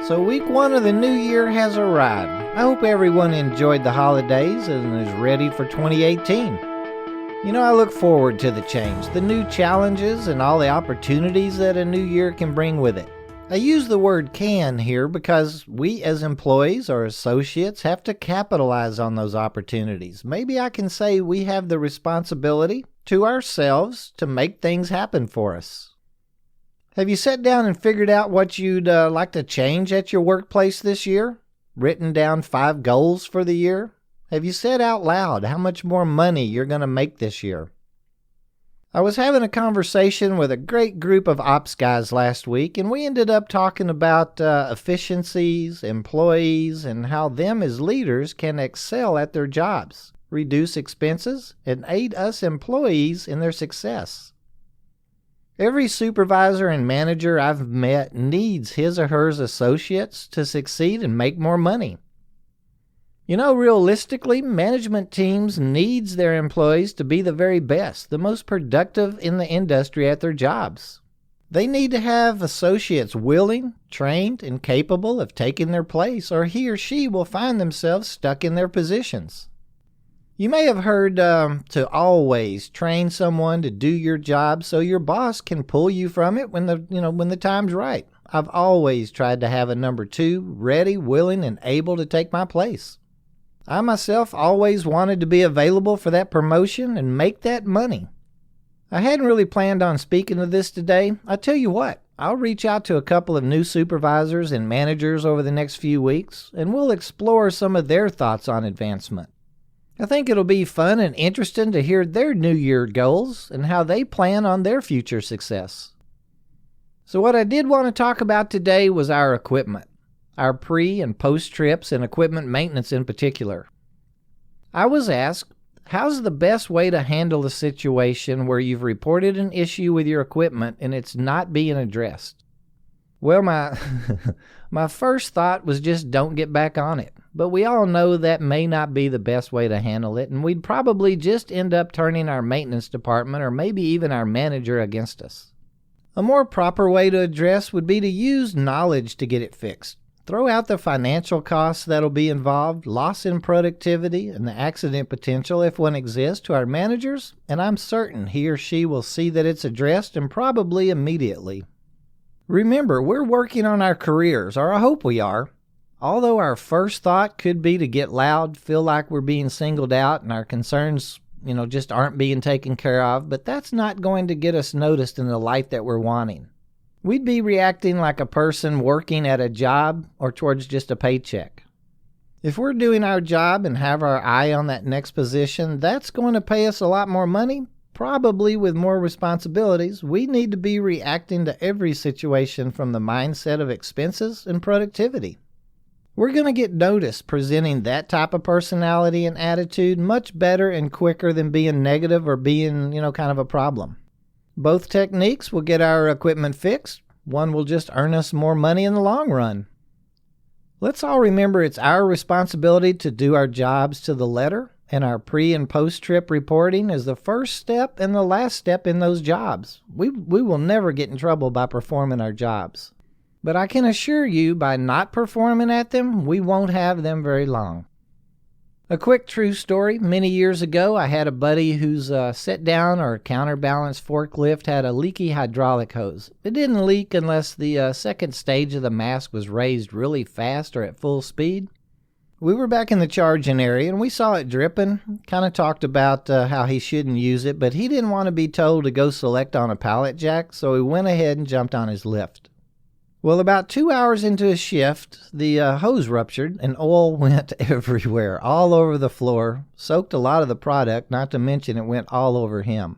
So week 1 of the new year has arrived. I hope everyone enjoyed the holidays and is ready for 2018. I look forward to the change, the new challenges, and all the opportunities that a new year can bring with it. I use the word can here because we as employees or associates have to capitalize on those opportunities. Maybe I can say we have the responsibility to ourselves to make things happen for us. Have you sat down and figured out what you'd like to change at your workplace this year? Written down 5 goals for the year? Have you said out loud how much more money you're going to make this year? I was having a conversation with a great group of ops guys last week, and we ended up talking about efficiencies, employees, and how them as leaders can excel at their jobs, reduce expenses, and aid us employees in their success. Every supervisor and manager I've met needs his or her associates to succeed and make more money. Realistically, management teams needs their employees to be the very best, the most productive in the industry at their jobs. They need to have associates willing, trained, and capable of taking their place, or he or she will find themselves stuck in their positions. You may have heard to always train someone to do your job so your boss can pull you from it when the time's right. I've always tried to have a number 2 ready, willing, and able to take my place. I myself always wanted to be available for that promotion and make that money. I hadn't really planned on speaking of this today. I tell you what, I'll reach out to a couple of new supervisors and managers over the next few weeks, and we'll explore some of their thoughts on advancement. I think it'll be fun and interesting to hear their New Year goals and how they plan on their future success. So what I did want to talk about today was our equipment, our pre- and post-trips and equipment maintenance in particular. I was asked, how's the best way to handle a situation where you've reported an issue with your equipment and it's not being addressed? Well, my first thought was just don't get back on it. But we all know that may not be the best way to handle it, and we'd probably just end up turning our maintenance department or maybe even our manager against us. A more proper way to address would be to use knowledge to get it fixed. Throw out the financial costs that'll be involved, loss in productivity, and the accident potential if one exists to our managers, and I'm certain he or she will see that it's addressed and probably immediately. Remember, we're working on our careers, or I hope we are. Although our first thought could be to get loud, feel like we're being singled out and our concerns, just aren't being taken care of, but that's not going to get us noticed in the light that we're wanting. We'd be reacting like a person working at a job or towards just a paycheck. If we're doing our job and have our eye on that next position, that's going to pay us a lot more money, probably with more responsibilities. We need to be reacting to every situation from the mindset of expenses and productivity. We're going to get noticed presenting that type of personality and attitude much better and quicker than being negative or being, kind of a problem. Both techniques will get our equipment fixed. One will just earn us more money in the long run. Let's all remember it's our responsibility to do our jobs to the letter, and our pre- and post-trip reporting is the first step and the last step in those jobs. We will never get in trouble by performing our jobs. But I can assure you, by not performing at them, we won't have them very long. A quick true story. Many years ago, I had a buddy whose sit-down or counterbalance forklift had a leaky hydraulic hose. It didn't leak unless the second stage of the mask was raised really fast or at full speed. We were back in the charging area, and we saw it dripping. Kind of talked about how he shouldn't use it, but he didn't want to be told to go select on a pallet jack, so he went ahead and jumped on his lift. Well, about 2 hours into his shift, the hose ruptured and oil went everywhere, all over the floor, soaked a lot of the product, not to mention it went all over him.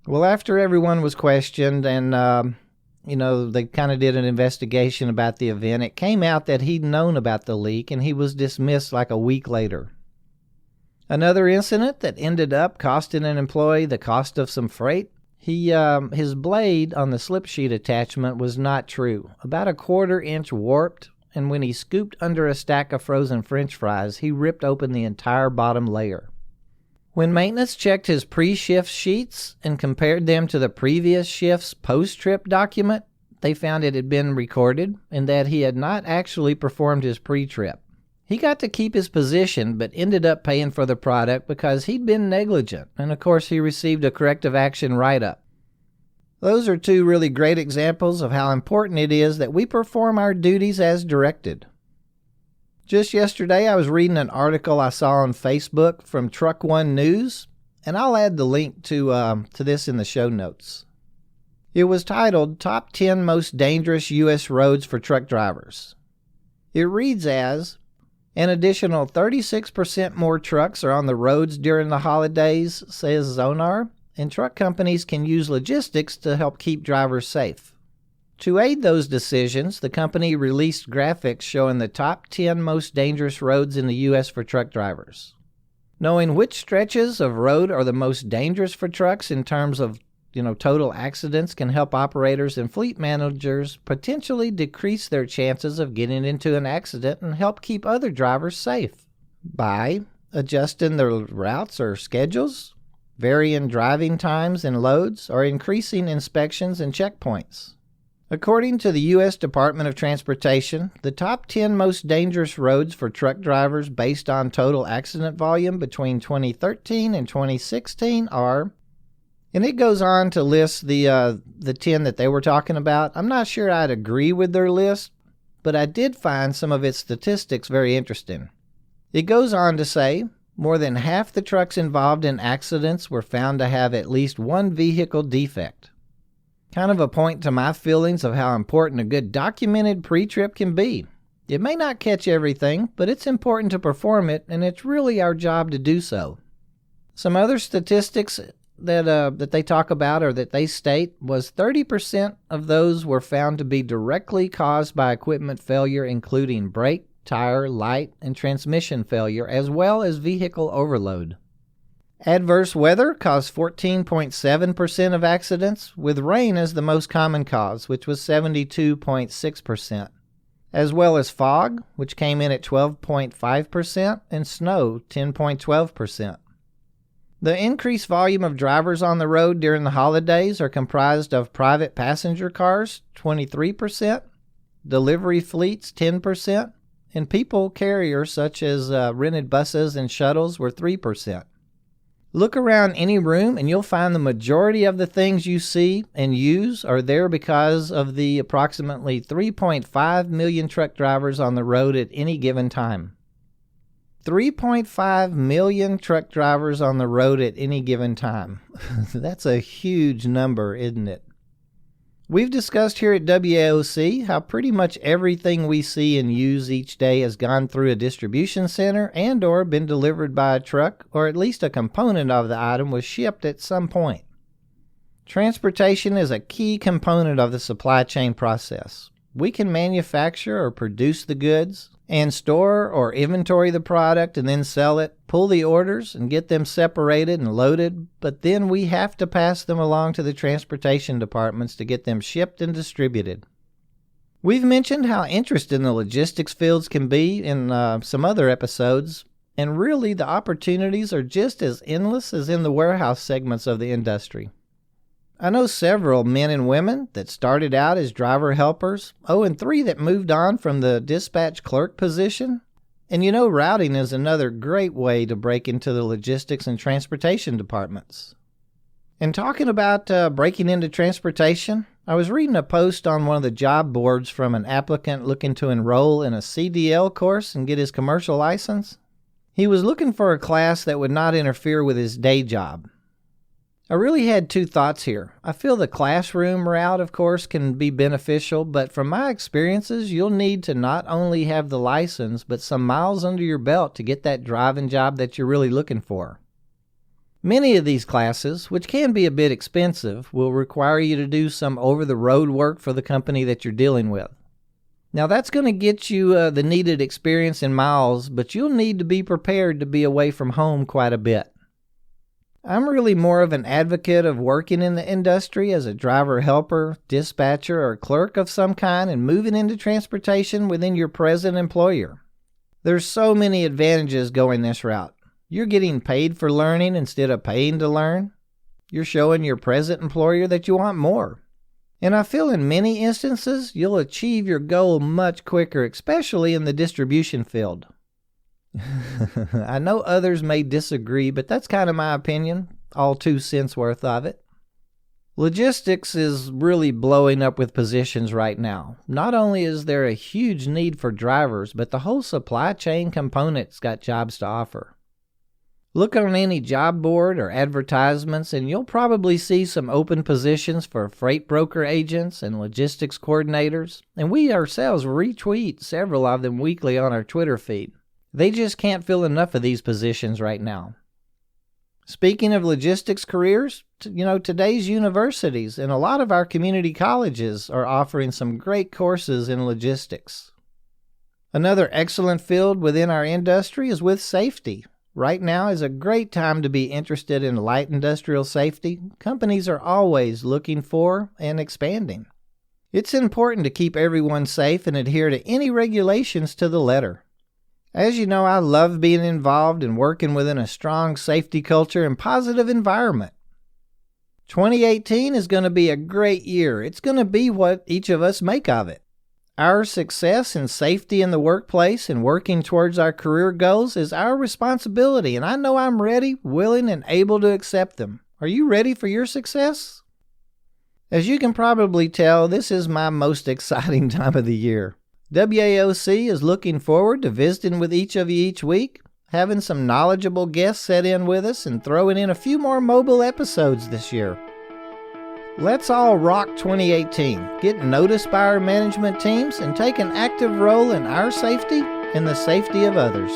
Well, after everyone was questioned and, they kind of did an investigation about the event, it came out that he'd known about the leak and he was dismissed like a week later. Another incident that ended up costing an employee the cost of some freight. His blade on the slip sheet attachment was not true, about a 1/4 inch warped, and when he scooped under a stack of frozen French fries, he ripped open the entire bottom layer. When maintenance checked his pre-shift sheets and compared them to the previous shift's post-trip document, they found it had been recorded and that he had not actually performed his pre-trip. He got to keep his position but ended up paying for the product because he'd been negligent, and of course he received a corrective action write-up. Those are two really great examples of how important it is that we perform our duties as directed. Just yesterday I was reading an article I saw on Facebook from Truck One News, and I'll add the link to this in the show notes. It was titled Top 10 Most Dangerous U.S. Roads for Truck Drivers. It reads as, an additional 36% more trucks are on the roads during the holidays, says Zonar, and truck companies can use logistics to help keep drivers safe. To aid those decisions, the company released graphics showing the top 10 most dangerous roads in the U.S. for truck drivers. Knowing which stretches of road are the most dangerous for trucks in terms of total accidents can help operators and fleet managers potentially decrease their chances of getting into an accident and help keep other drivers safe by adjusting their routes or schedules, varying driving times and loads, or increasing inspections and checkpoints. According to the U.S. Department of Transportation, the top 10 most dangerous roads for truck drivers based on total accident volume between 2013 and 2016 are, and it goes on to list the 10 that they were talking about. I'm not sure I'd agree with their list, but I did find some of its statistics very interesting. It goes on to say, more than half the trucks involved in accidents were found to have at least one vehicle defect. Kind of a point to my feelings of how important a good documented pre-trip can be. It may not catch everything, but it's important to perform it, and it's really our job to do so. Some other statistics that they talk about or that they state was 30% of those were found to be directly caused by equipment failure, including brake, tire, light, and transmission failure, as well as vehicle overload. Adverse weather caused 14.7% of accidents, with rain as the most common cause, which was 72.6%, as well as fog, which came in at 12.5%, and snow, 10.12%. The increased volume of drivers on the road during the holidays are comprised of private passenger cars, 23%, delivery fleets, 10%, and people carriers such as rented buses and shuttles were 3%. Look around any room and you'll find the majority of the things you see and use are there because of the approximately 3.5 million truck drivers on the road at any given time. 3.5 million truck drivers on the road at any given time. That's a huge number, isn't it? We've discussed here at WAOC how pretty much everything we see and use each day has gone through a distribution center and or been delivered by a truck, or at least a component of the item was shipped at some point. Transportation is a key component of the supply chain process. We can manufacture or produce the goods and store or inventory the product and then sell it, pull the orders and get them separated and loaded, but then we have to pass them along to the transportation departments to get them shipped and distributed. We've mentioned how interested in the logistics fields can be in some other episodes, and really the opportunities are just as endless as in the warehouse segments of the industry. I know several men and women that started out as driver helpers, and 3 that moved on from the dispatch clerk position. And routing is another great way to break into the logistics and transportation departments. And talking about breaking into transportation, I was reading a post on one of the job boards from an applicant looking to enroll in a CDL course and get his commercial license. He was looking for a class that would not interfere with his day job. I really had 2 thoughts here. I feel the classroom route, of course, can be beneficial, but from my experiences, you'll need to not only have the license, but some miles under your belt to get that driving job that you're really looking for. Many of these classes, which can be a bit expensive, will require you to do some over-the-road work for the company that you're dealing with. Now, that's going to get you the needed experience in miles, but you'll need to be prepared to be away from home quite a bit. I'm really more of an advocate of working in the industry as a driver helper, dispatcher, or clerk of some kind and moving into transportation within your present employer. There's so many advantages going this route. You're getting paid for learning instead of paying to learn. You're showing your present employer that you want more. And I feel in many instances, you'll achieve your goal much quicker, especially in the distribution field. I know others may disagree, but that's kind of my opinion, all 2 cents worth of it. Logistics is really blowing up with positions right now. Not only is there a huge need for drivers, but the whole supply chain component's got jobs to offer. Look on any job board or advertisements and you'll probably see some open positions for freight broker agents and logistics coordinators, and we ourselves retweet several of them weekly on our Twitter feed. They just can't fill enough of these positions right now. Speaking of logistics careers, today's universities and a lot of our community colleges are offering some great courses in logistics. Another excellent field within our industry is with safety. Right now is a great time to be interested in light industrial safety. Companies are always looking for and expanding. It's important to keep everyone safe and adhere to any regulations to the letter. As you know, I love being involved and working within a strong safety culture and positive environment. 2018 is going to be a great year. It's going to be what each of us make of it. Our success and safety in the workplace and working towards our career goals is our responsibility, and I know I'm ready, willing, and able to accept them. Are you ready for your success? As you can probably tell, this is my most exciting time of the year. WAOC is looking forward to visiting with each of you each week, having some knowledgeable guests set in with us, and throwing in a few more mobile episodes this year. Let's all rock 2018, get noticed by our management teams, and take an active role in our safety and the safety of others.